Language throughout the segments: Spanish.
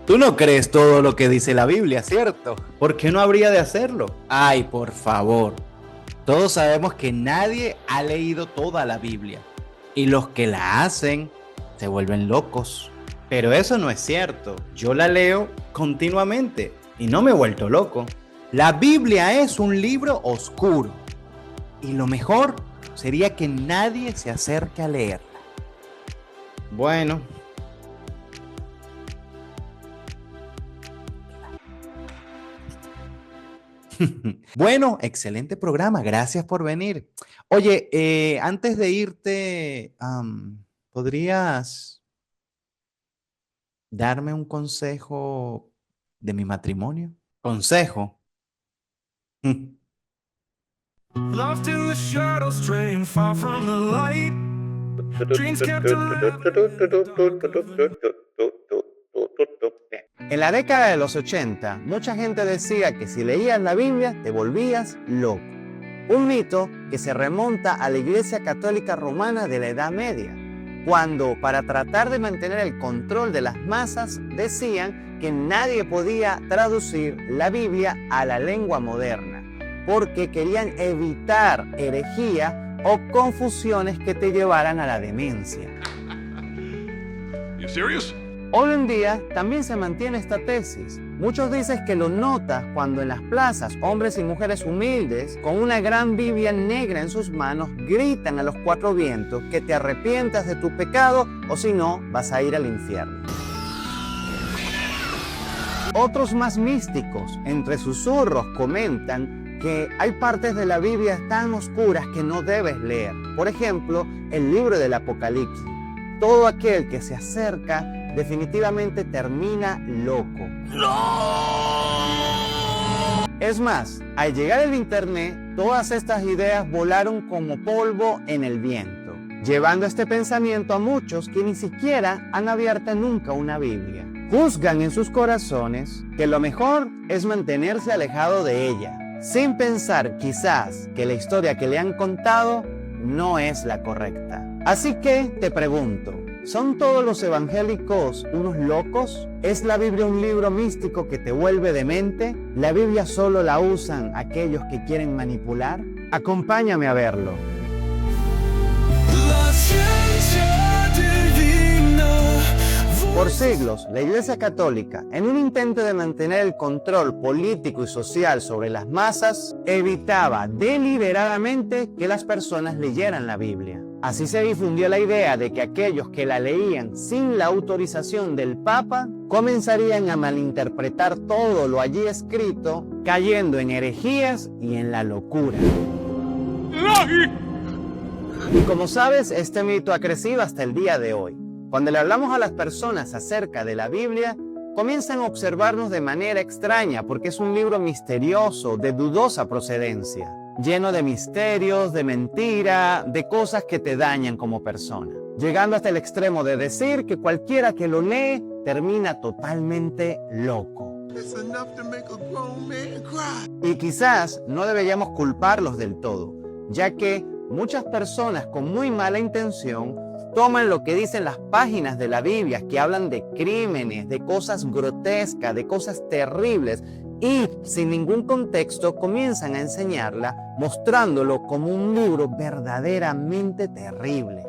Tú no crees todo lo que dice la Biblia, ¿cierto? ¿Por qué no habría de hacerlo? Ay, por favor. Todos sabemos que nadie ha leído toda la Biblia. Y los que la hacen se vuelven locos. Pero eso no es cierto. Yo la leo continuamente y no me he vuelto loco. La Biblia es un libro oscuro. Y lo mejor sería que nadie se acerque a leerla. Bueno. Bueno, excelente programa. Gracias por venir. Oye, antes de irte, ¿podrías darme un consejo de mi matrimonio? ¿Consejo? Lost in the shadows, straying far from the light. Dreams kept alive. En la década de los 80, mucha gente decía que si leías la Biblia te volvías loco. Un mito que se remonta a la Iglesia Católica Romana de la Edad Media, cuando para tratar de mantener el control de las masas decían que nadie podía traducir la Biblia a la lengua moderna, porque querían evitar herejía o confusiones que te llevaran a la demencia. You serious? Hoy en día también se mantiene esta tesis. Muchos dicen que lo notas cuando en las plazas hombres y mujeres humildes con una gran Biblia negra en sus manos gritan a los cuatro vientos que te arrepientas de tu pecado o si no vas a ir al infierno. Otros más místicos entre susurros comentan que hay partes de la Biblia tan oscuras que no debes leer. Por ejemplo, el libro del Apocalipsis. Todo aquel que se acerca definitivamente termina loco. Es más, al llegar el internet, todas estas ideas volaron como polvo en el viento, llevando este pensamiento a muchos que ni siquiera han abierto nunca una Biblia. Juzgan en sus corazones que lo mejor es mantenerse alejado de ella, sin pensar quizás que la historia que le han contado no es la correcta. Así que te pregunto, ¿son todos los evangélicos unos locos? ¿Es la Biblia un libro místico que te vuelve demente? ¿La Biblia solo la usan aquellos que quieren manipular? Acompáñame a verlo. La ciencia divina. Por siglos, la Iglesia Católica, en un intento de mantener el control político y social sobre las masas, evitaba deliberadamente que las personas leyeran la Biblia. Así se difundió la idea de que aquellos que la leían sin la autorización del Papa comenzarían a malinterpretar todo lo allí escrito, cayendo en herejías y en la locura. Y como sabes, este mito ha crecido hasta el día de hoy. Cuando le hablamos a las personas acerca de la Biblia, comienzan a observarnos de manera extraña porque es un libro misterioso, de dudosa procedencia, lleno de misterios, de mentira, de cosas que te dañan como persona, llegando hasta el extremo de decir que cualquiera que lo lee termina totalmente loco. Y quizás no deberíamos culparlos del todo, ya que muchas personas con muy mala intención toman lo que dicen las páginas de la Biblia, que hablan de crímenes, de cosas grotescas, de cosas terribles, y sin ningún contexto comienzan a enseñarla, mostrándolo como un libro verdaderamente terrible.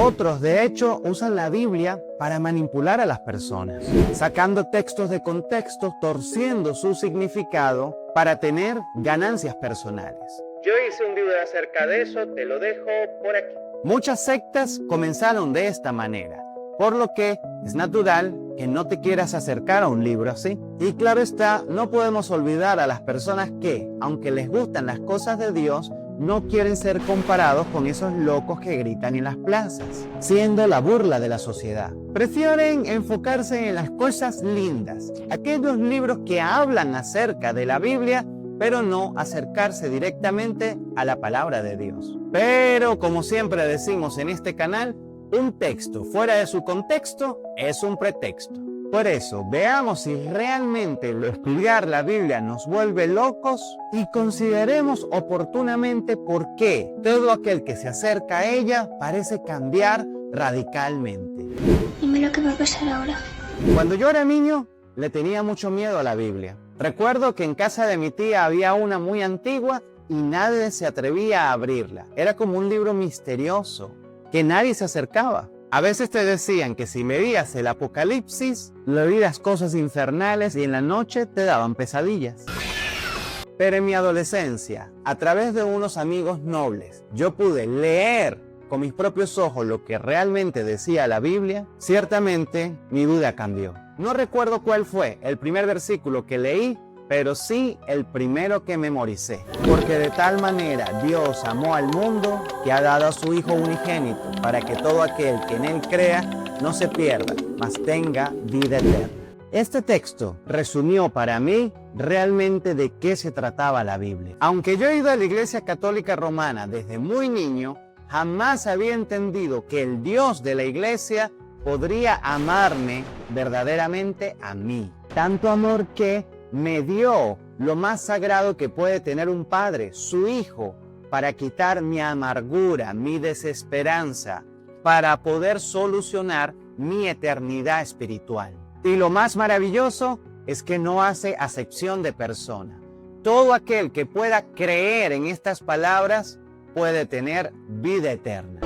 Otros, de hecho, usan la Biblia para manipular a las personas, sacando textos de contexto, torciendo su significado para tener ganancias personales. Yo hice un video acerca de eso, te lo dejo por aquí. Muchas sectas comenzaron de esta manera, por lo que es natural que no te quieras acercar a un libro así. Y claro está, no podemos olvidar a las personas que, aunque les gustan las cosas de Dios, no quieren ser comparados con esos locos que gritan en las plazas, siendo la burla de la sociedad. Prefieren enfocarse en las cosas lindas, aquellos libros que hablan acerca de la Biblia, pero no acercarse directamente a la palabra de Dios. Pero, como siempre decimos en este canal, un texto fuera de su contexto es un pretexto. Por eso, veamos si realmente estudiar la Biblia nos vuelve locos y consideremos oportunamente por qué todo aquel que se acerca a ella parece cambiar radicalmente. Dime lo que va a pasar ahora. Cuando yo era niño, le tenía mucho miedo a la Biblia. Recuerdo que en casa de mi tía había una muy antigua y nadie se atrevía a abrirla. Era como un libro misterioso, que nadie se acercaba. A veces te decían que si leías el Apocalipsis, leías cosas infernales y en la noche te daban pesadillas. Pero en mi adolescencia, a través de unos amigos nobles, yo pude leer con mis propios ojos lo que realmente decía la Biblia. Ciertamente mi vida cambió. No recuerdo cuál fue el primer versículo que leí, pero sí el primero que memoricé. Porque de tal manera Dios amó al mundo que ha dado a su Hijo unigénito para que todo aquel que en Él crea no se pierda, mas tenga vida eterna. Este texto resumió para mí realmente de qué se trataba la Biblia. Aunque yo he ido a la Iglesia Católica Romana desde muy niño, jamás había entendido que el Dios de la Iglesia podría amarme verdaderamente a mí. Tanto amor que me dio lo más sagrado que puede tener un padre, su hijo, para quitar mi amargura, mi desesperanza, para poder solucionar mi eternidad espiritual. Y lo más maravilloso es que no hace acepción de persona. Todo aquel que pueda creer en estas palabras puede tener vida eterna.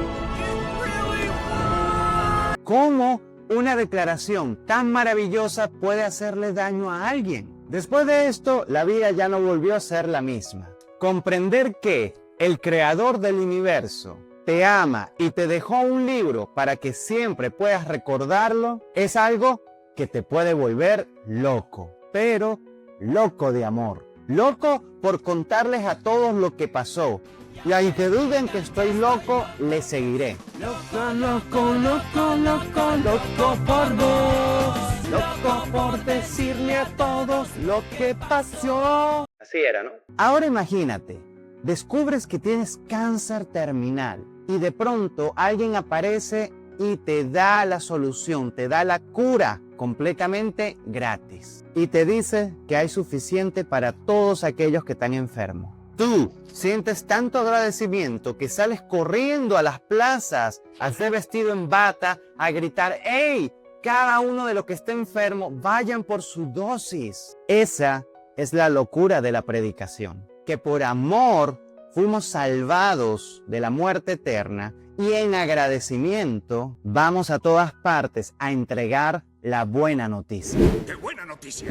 ¿Cómo una declaración tan maravillosa puede hacerle daño a alguien? Después de esto, la vida ya no volvió a ser la misma. Comprender que el creador del universo te ama y te dejó un libro para que siempre puedas recordarlo es algo que te puede volver loco, pero loco de amor. Loco por contarles a todos lo que pasó. Y aunque duden que estoy loco, les seguiré. Loco, loco, loco, loco, loco por vos. Loco por decirle a todos lo que pasó. Así era, ¿no? Ahora imagínate, descubres que tienes cáncer terminal y de pronto alguien aparece y te da la solución, te da la cura completamente gratis. Y te dice que hay suficiente para todos aquellos que están enfermos. Tú sientes tanto agradecimiento que sales corriendo a las plazas, a ser vestido en bata, a gritar: ¡Hey! Cada uno de los que esté enfermo, vayan por su dosis. Esa es la locura de la predicación. Que por amor fuimos salvados de la muerte eterna y en agradecimiento vamos a todas partes a entregar la buena noticia. ¡Qué buena noticia!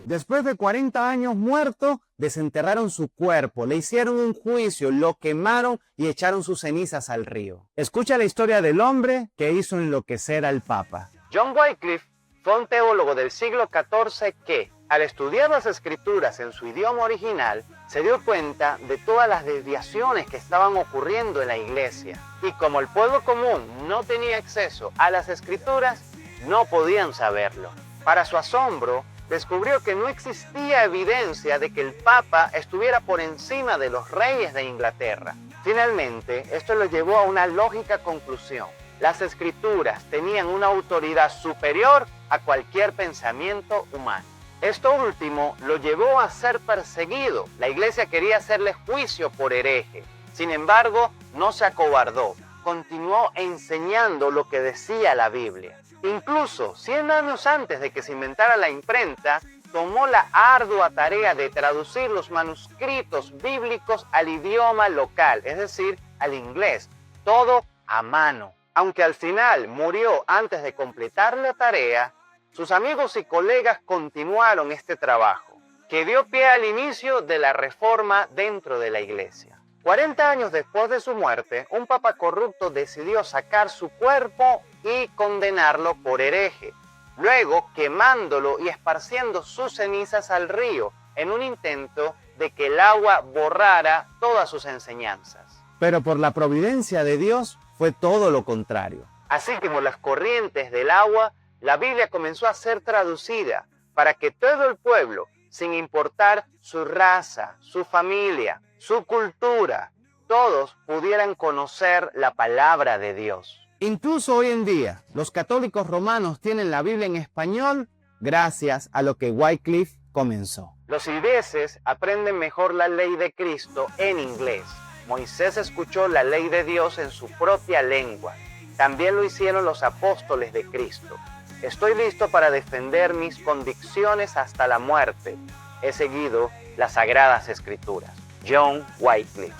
Después de 40 años muerto, desenterraron su cuerpo, le hicieron un juicio, lo quemaron y echaron sus cenizas al río. Escucha la historia del hombre que hizo enloquecer al Papa. John Wycliffe fue un teólogo del siglo XIV que, al estudiar las escrituras en su idioma original, se dio cuenta de todas las desviaciones que estaban ocurriendo en la iglesia. Y como el pueblo común no tenía acceso a las escrituras, no podían saberlo. Para su asombro, descubrió que no existía evidencia de que el Papa estuviera por encima de los reyes de Inglaterra. Finalmente, esto lo llevó a una lógica conclusión. Las escrituras tenían una autoridad superior a cualquier pensamiento humano. Esto último lo llevó a ser perseguido. La iglesia quería hacerle juicio por hereje. Sin embargo, no se acobardó. Continuó enseñando lo que decía la Biblia. Incluso 100 años antes de que se inventara la imprenta, tomó la ardua tarea de traducir los manuscritos bíblicos al idioma local, es decir, al inglés, todo a mano. Aunque al final murió antes de completar la tarea, sus amigos y colegas continuaron este trabajo, que dio pie al inicio de la reforma dentro de la iglesia. 40 años después de su muerte, un papa corrupto decidió sacar su cuerpo y condenarlo por hereje, luego quemándolo y esparciendo sus cenizas al río, en un intento de que el agua borrara todas sus enseñanzas. Pero por la providencia de Dios fue todo lo contrario. Así como las corrientes del agua, la Biblia comenzó a ser traducida para que todo el pueblo, sin importar su raza, su familia, su cultura, todos pudieran conocer la palabra de Dios. Incluso hoy en día, los católicos romanos tienen la Biblia en español gracias a lo que Wycliffe comenzó. Los ingleses aprenden mejor la ley de Cristo en inglés. Moisés escuchó la ley de Dios en su propia lengua. También lo hicieron los apóstoles de Cristo. Estoy listo para defender mis convicciones hasta la muerte. He seguido las Sagradas Escrituras. John Wycliffe.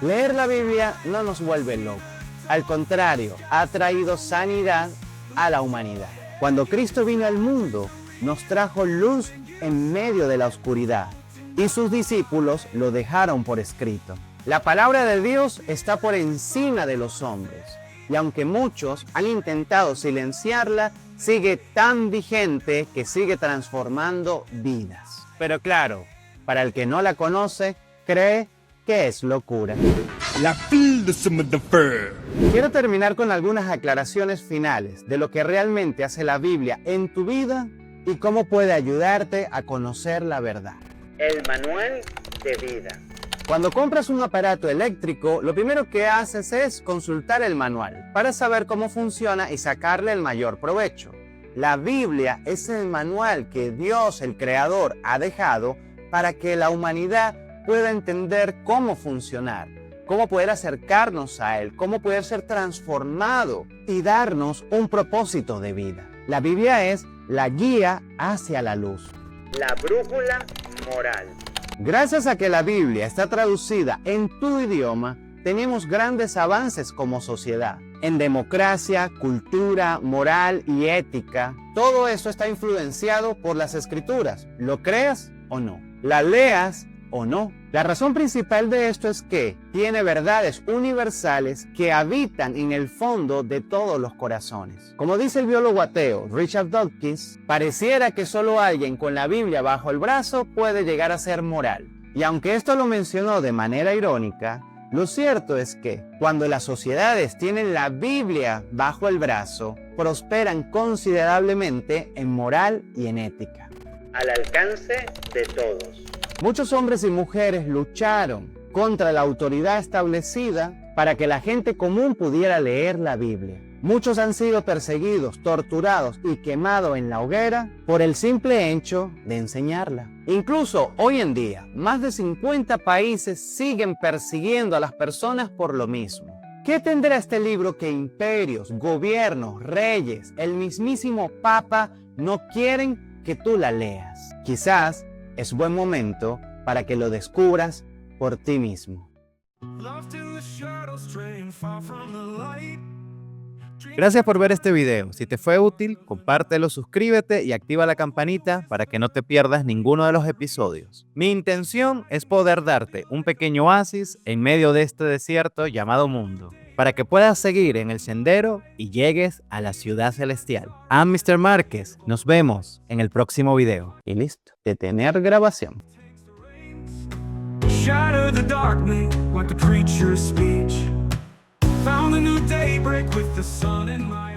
Leer la Biblia no nos vuelve locos. Al contrario, ha traído sanidad a la humanidad. Cuando Cristo vino al mundo, nos trajo luz en medio de la oscuridad, y sus discípulos lo dejaron por escrito. La palabra de Dios está por encima de los hombres, y aunque muchos han intentado silenciarla, sigue tan vigente que sigue transformando vidas. Pero claro, para el que no la conoce, cree que es locura. La fille de semaine de fer. Quiero terminar con algunas aclaraciones finales de lo que realmente hace la Biblia en tu vida y cómo puede ayudarte a conocer la verdad. El manual de vida. Cuando compras un aparato eléctrico, lo primero que haces es consultar el manual para saber cómo funciona y sacarle el mayor provecho. La Biblia es el manual que Dios, el Creador, ha dejado para que la humanidad pueda entender cómo funcionar, cómo poder acercarnos a Él, cómo poder ser transformado y darnos un propósito de vida. La Biblia es la guía hacia la luz, la brújula moral. Gracias a que la Biblia está traducida en tu idioma, tenemos grandes avances como sociedad. En democracia, cultura, moral y ética, todo eso está influenciado por las Escrituras, lo creas o no, la leas o no. La razón principal de esto es que tiene verdades universales que habitan en el fondo de todos los corazones. Como dice el biólogo ateo Richard Dawkins, pareciera que solo alguien con la Biblia bajo el brazo puede llegar a ser moral. Y aunque esto lo mencionó de manera irónica, lo cierto es que cuando las sociedades tienen la Biblia bajo el brazo, prosperan considerablemente en moral y en ética. Al alcance de todos. Muchos hombres y mujeres lucharon contra la autoridad establecida para que la gente común pudiera leer la Biblia. Muchos han sido perseguidos, torturados y quemados en la hoguera por el simple hecho de enseñarla. Incluso hoy en día, más de 50 países siguen persiguiendo a las personas por lo mismo. ¿Qué tendrá este libro que imperios, gobiernos, reyes, el mismísimo Papa no quieren que tú la leas? Quizás es buen momento para que lo descubras por ti mismo. Gracias por ver este video. Si te fue útil, compártelo, suscríbete y activa la campanita para que no te pierdas ninguno de los episodios. Mi intención es poder darte un pequeño oasis en medio de este desierto llamado mundo, para que puedas seguir en el sendero y llegues a la ciudad celestial. I'm Mr. Márquez. Nos vemos en el próximo video. Y listo. Detener grabación. Shatter the darkness like the preacher's speech. Found a new daybreak with the sun in my